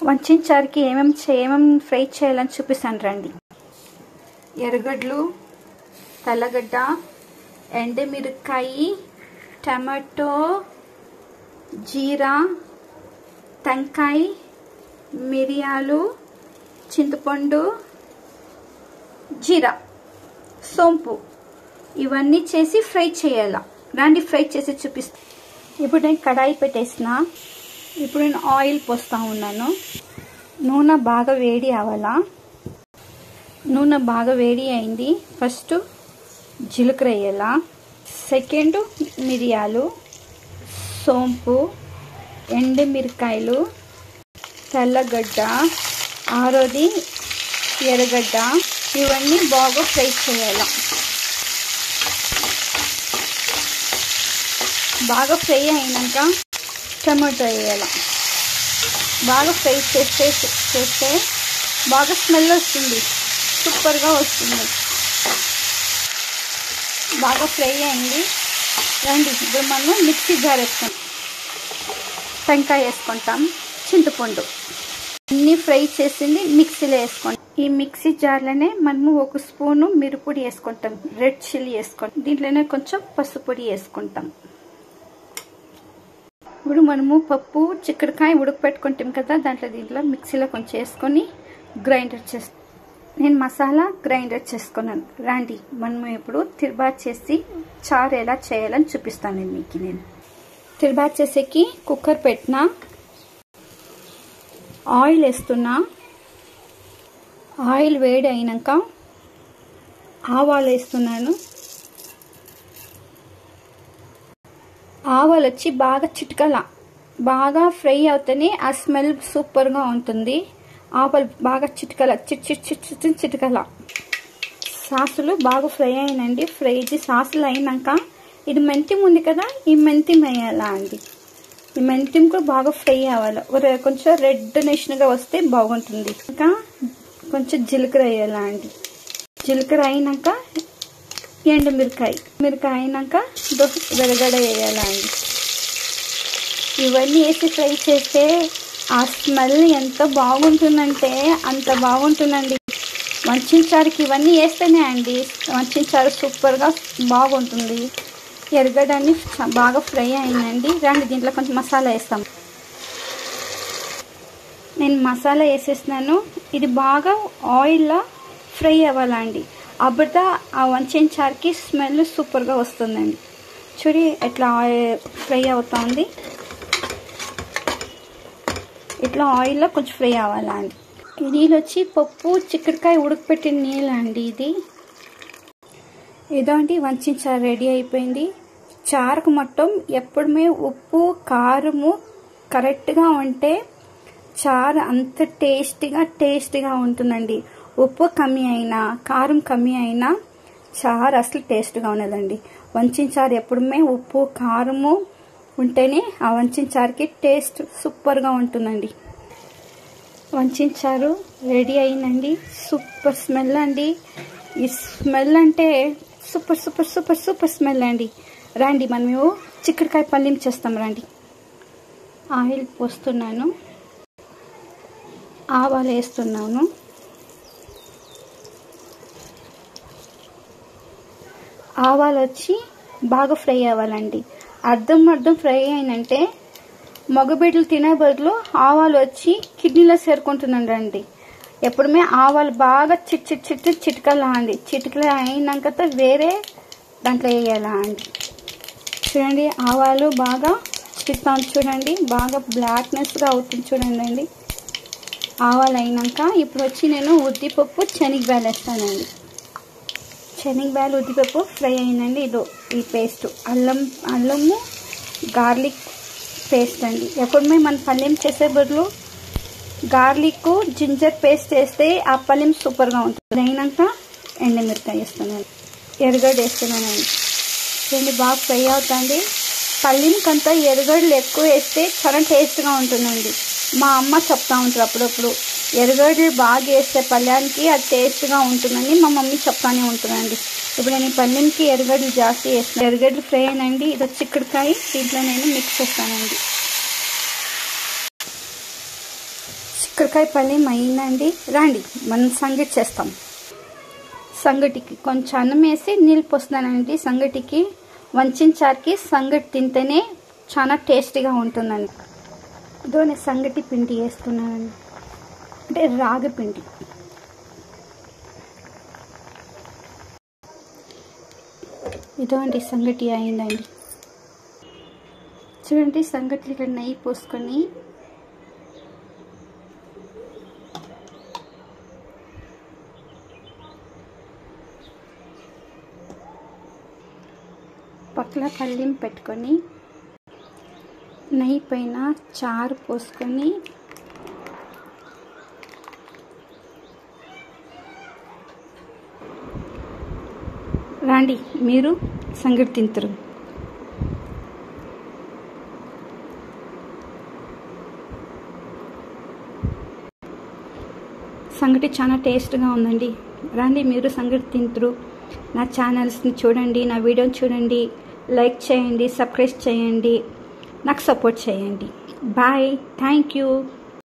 వంచిన చారుకి ఏమేమి ఫ్రై చేయాలని చూపిస్తాను రండి. ఎర్రగడ్డలు, తెల్లగడ్డ, ఎండుమిరపకాయ, టమాటో, జీరా, టెంకాయ, మిరియాలు, చింతపండు, జీరా, సోంపు ఇవన్నీ చేసి ఫ్రై చేయాల. రండి ఫ్రై చేసి చూపిస్తాను. ఇప్పుడు నేను కడాయి పెట్టేసిన. ఇప్పుడు నేను ఆయిల్ పోస్తా ఉన్నాను. నూనె బాగా వేడి అవ్వాలా. నూనె బాగా వేడి అయింది. ఫస్ట్ జీలకర్ర వేయాల, సెకండ్ మిరియాలు, సోంపు, ఎండుమిరకాయలు, తెల్లగడ్డ, ఆరోది ఎర్రగడ్డ ఇవన్నీ బాగా ఫ్రై చేయాల. బాగా ఫ్రై అయినాక టమాటో వేయాల. బాగా ఫ్రై చేస్తే బాగా స్మెల్ వస్తుంది, సూపర్గా వస్తుంది. బాగా ఫ్రై అయింది. రండి ఇప్పుడు మనం మిక్సీ జార్ వేసుకుంటాం. టెంకాయ వేసుకుంటాం, చింతపండు అన్నీ ఫ్రై చేసింది మిక్సీలో వేసుకుంటాం. ఈ మిక్సీ జార్లోనే మనము 1 స్పూను మిరప్పొడి వేసుకుంటాం, రెడ్ చిల్లీ వేసుకుంటాం. దీంట్లోనే కొంచెం పసుపు పొడి వేసుకుంటాం. ఇప్పుడు మనము పప్పు చిక్కుడుకాయ ఉడకపెట్టుకుంటాం కదా, దీంట్లో మిక్సీలో కొంచెం వేసుకొని గ్రైండర్ చేస్తాం. నేను మసాలా గ్రైండర్ చేసుకున్నాను. రండి మనము ఇప్పుడు తిరుబాత్ చేసి చారు ఎలా చేయాలని చూపిస్తాను మీకు. నేను తిరుబాత్ చేసేకి కుక్కర్ పెట్టినా, ఆయిల్ వేస్తున్నా. ఆయిల్ వేడి అయినాక ఆవాలు వేస్తున్నాను. ఆవాలు వచ్చి బాగా చిటకల, బాగా ఫ్రై అవుతేనే ఆ స్మెల్ సూపర్గా ఉంటుంది. ఆవాలు బాగా చిటకల, చిటకల. సాసులు బాగా ఫ్రై అయినండి. సాసులు అయినాక ఇది మెంతిం ఉంది కదా, ఈ మెంతిం వేయాలా అండి. ఈ మెంతిం కూడా బాగా ఫ్రై అవ్వాలి. కొంచెం రెడ్నెస్గా వస్తే బాగుంటుంది. ఇంకా కొంచెం జీలకర్ర వేయాలా అండి. జీలకర్ర అయినాక ఎండుమిరకాయ అయినాక వెరగడ వేయాలా అండి. ఇవన్నీ వేసి ఫ్రై చేస్తే ఆ స్మెల్ ఎంత బాగుంటుందంటే అంత బాగుంటుందండి. వంచిన చారుకి ఇవన్నీ వేస్తేనే అండి వంచిన చారు సూపర్గా బాగుంటుంది. ఎర్రగడ్డని బాగా ఫ్రై అయిందండి. రండి దీంట్లో కొంచెం మసాలా వేస్తాం. నేను మసాలా వేసేసినాను. ఇది బాగా ఆయిల్లో ఫ్రై అవ్వాలండి. అప్పుడు ఆ వంచిన చారుకి స్మెల్ సూపర్గా వస్తుందండి. చూడి ఎట్లా ఫ్రై అవుతుంది. ఇట్లా ఆయిల్లో కొంచెం ఫ్రై అవ్వాలా అండి. ఈ నీళ్ళు వచ్చి పప్పు చిక్కుడుకాయ ఉడకపెట్టిన నీళ్ళు అండి. ఇదండి వంచిన చారు రెడీ అయిపోయింది. చారుకు మొత్తం ఎప్పుడుమే ఉప్పు కారము కరెక్ట్గా ఉంటే చారు అంత టేస్టీగా ఉంటుందండి. ఉప్పు కమ్మి అయినా కారం కమ్మి అయినా చారు అసలు టేస్ట్గా ఉన్నదండి. వంచిన చారు ఎప్పుడుమే ఉప్పు కారము ఉంటేనే ఆ వంచిన చారుకి టేస్ట్ సూపర్గా ఉంటుందండి. వంచిన చారు రెడీ అయిందండి. సూపర్ స్మెల్ అండి. ఈ స్మెల్ అంటే సూపర్ స్మెల్ అండి. రండి మనము చిక్కుడుకాయ పల్లీం చేస్తాం. రండి ఆయిల్ పోస్తున్నాను, ఆవాలు వేస్తున్నాను. ఆవాలు వచ్చి బాగా ఫ్రై అవ్వాలండి. అర్ధం ఫ్రై అయినంటే మగబిడ్డలు తినే బదులు ఆవాలు వచ్చి కిడ్నీలో చేరుకుంటుందండి. ఎప్పుడుమే ఆవాలు బాగా చిటకలా అండి. చిటకల అయినాక వేరే దాంట్లో వేయాలా అండి. చూడండి ఆవాలు బాగా చిటుకుతాం. చూడండి బాగా బ్లాక్నెస్గా అవుతుంది. చూడండి అండి ఆవాలు అయినాక ఇప్పుడు వచ్చి నేను ఉద్దిపప్పు శనగబ్యాలు వేస్తానండి. శనగబ్యాలు ఉద్దిపప్పు ఫ్రై అయిందండి. ఈ పేస్ట్ అల్లము గార్లిక్ పేస్ట్ అండి. ఎప్పుడుమే మన పల్లెం చేసే బదులు గార్లిక్ జింజర్ పేస్ట్ వేస్తే ఆ పల్లెం సూపర్గా ఉంటుంది. అయినాక ఎండుమిరకాయ వేస్తున్నాను, ఎర్రగడ్డ వేస్తున్నానండి. చూడండి బాగా ఫ్రై అవుతుంది. పల్లెంకంతా ఎర్రగడ్డలు ఎక్కువ వేస్తే చాలా టేస్ట్గా ఉంటుందండి. మా అమ్మ చెప్తా ఉంటారు అప్పుడప్పుడు, ఎర్రగడ్డలు బాగా వేస్తే పళ్ళానికి అది టేస్ట్గా ఉంటుందని మా మమ్మీ చెప్తానే ఉంటుందండి. ఇప్పుడు నేను ఈ పల్లెంకి ఎర్రగడ్డలు జాస్తి వేస్తాను. ఎర్రగడ్డలు ఫ్రై అయినండి. ఇది చిక్కుడుకాయ దీంట్లో నేను మిక్స్ చేస్తానండి. కాకరకాయ పల్లి అయిందండి. రండి మనం సంగటి చేస్తాం. సంగటికి కొంచెం అన్నం వేసి నీళ్ళు పోస్తున్నానండి. సంగటికి వంచిన చారుకి సంగటి తింటేనే చాలా టేస్టీగా ఉంటుందండి. ఇదో నేను సంగటి పిండి వేస్తున్నానండి, అంటే రాగి పిండి. ఇదో అండి సంగటి అయిందండి. చూడండి సంగటి ఇక్కడ నెయ్యి పోసుకొని పక్కన పల్లీం పెట్టుకొని నెయ్యి పైన చారు పోసుకొని రండి మీరు సంగటి తింటారు. సంగటి చాలా టేస్ట్గా ఉందండి. రండి మీరు సంగటి తింటారు. నా ఛానల్స్ని చూడండి, నా వీడియోని చూడండి, లైక్ చేయండి, సబ్స్క్రైబ్ చేయండి, నాకు సపోర్ట్ చేయండి. Bye, thank you.